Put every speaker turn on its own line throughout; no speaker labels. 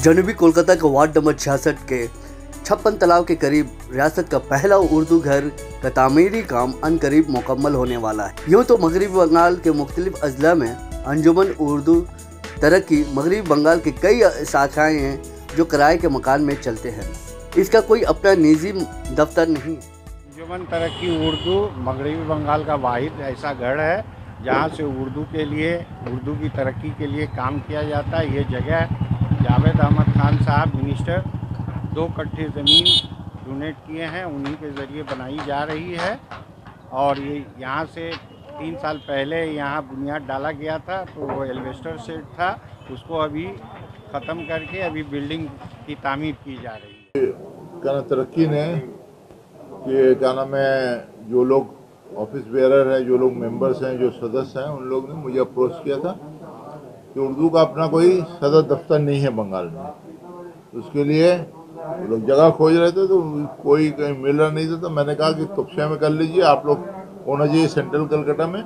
जनूबी कोलकाता के ward number 66 के 56 तालाब के करीब रियासत का पहला उर्दू घर का तामीरी काम अनकरीब मुकम्मल होने वाला है। यूँ तो मगरबी बंगाल के मुख्तलिफ अजला में अंजुमन उर्दू तरक्की मगरबी बंगाल की कई शाखाएँ हैं जो किराए के मकान में चलते हैं। इसका कोई अपना निजी दफ्तर नहीं।
अंजुमन तरक्की उर्दू मगरबी बंगाल का वाहिद ऐसा घर है जहाँ से उर्दू की तरक्की के लिए काम किया जाता है। ये जगह जावेद अहमद खान साहब मिनिस्टर 2 कट्ठे ज़मीन डोनेट किए हैं, उन्हीं के ज़रिए बनाई जा रही है। और ये यहाँ से 3 साल पहले यहाँ बुनियाद डाला गया था, तो वो एल्वेस्टर सेट था, उसको अभी ख़त्म करके अभी बिल्डिंग की तामीर की जा रही है।
क्या तरक्की ने कि क्या नाम है, जो लोग ऑफिस बेयरर हैं, जो लोग मेंबर्स हैं, जो सदस्य हैं, उन लोग ने मुझे अप्रोच किया था कि उर्दू का अपना कोई सदर दफ्तर नहीं है बंगाल में। तो उसके लिए लोग जगह खोज रहे थे, तो कोई कहीं मिल रहा नहीं था। तो मैंने कहा कि तुपसे में कर लीजिए, आप लोग होना चाहिए सेंट्रल कलकत्ता में,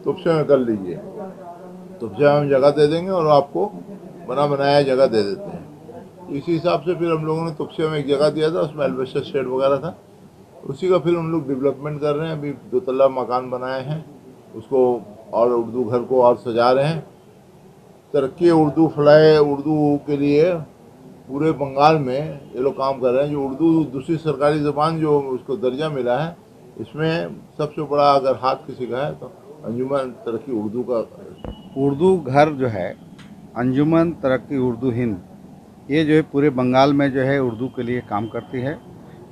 तुपसे में कर लीजिए। तुपसे में हम जगह दे देंगे और आपको बना बनाया जगह दे देते हैं। इसी हिसाब से फिर हम लोगों ने तुपसे में एक जगह दिया था, उसमें एल्वेस्टर शेड वगैरह था, उसी का फिर हम लोग डेवलपमेंट कर रहे हैं। अभी 2 तल्ला मकान बनाए हैं, उसको और उर्दू घर को और सजा रहे हैं। तरक्की उर्दू फलाए उर्दू के लिए पूरे बंगाल में ये लोग काम कर रहे हैं। जो उर्दू दूसरी सरकारी ज़बान जो उसको दर्जा मिला है, इसमें सबसे बड़ा अगर हाथ किसी का है तो अंजुमन तरक्की उर्दू का।
उर्दू घर जो है अंजुमन तरक्की उर्दू हिंद, ये जो है पूरे बंगाल में जो है उर्दू के लिए काम करती है।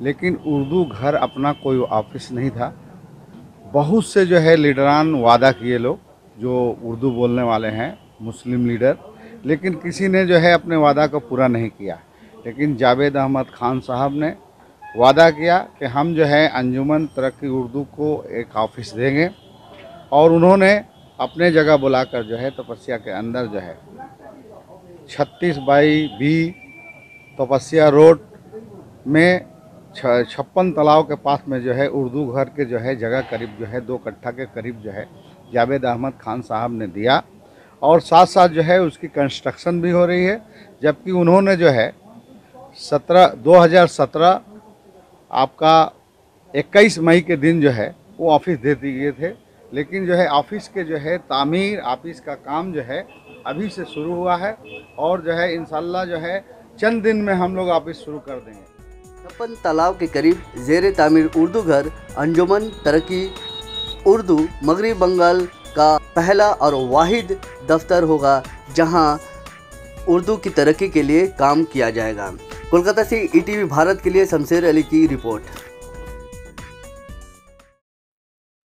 लेकिन उर्दू घर अपना कोई ऑफिस नहीं था। बहुत से जो है लीडरान वादा किए लोग जो उर्दू बोलने वाले हैं, मुस्लिम लीडर, लेकिन किसी ने जो है अपने वादा को पूरा नहीं किया। लेकिन जावेद अहमद खान साहब ने वादा किया कि हम जो है अंजुमन तरक्की उर्दू को एक ऑफिस देंगे, और उन्होंने अपने जगह बुलाकर जो है तपस्या के अंदर जो है 36/20 तपस्या रोड में 56 तालाब के पास में जो है उर्दू घर के जो है जगह करीब जो है 2 कट्ठा के करीब जो है जावेद अहमद खान साहब ने दिया, और साथ साथ जो है उसकी कंस्ट्रक्शन भी हो रही है। जबकि उन्होंने जो है 2017 आपका 21 मई के दिन जो है वो ऑफिस दे दिए थे। लेकिन जो है ऑफिस के जो है तामीर, ऑफिस का काम जो है अभी से शुरू हुआ है, और जो है इंशाल्लाह जो है चंद दिन में हम लोग ऑफिस शुरू कर देंगे।
56 तालाब के करीब ज़ेरे तामीर उर्दू घर अंजुमन तरक्की उर्दू मगरबी बंगाल का पहला और वाहिद दफ्तर होगा जहां उर्दू की तरक्की के लिए काम किया जाएगा। कोलकाता से ईटीवी भारत के लिए शमशेर अली की रिपोर्ट।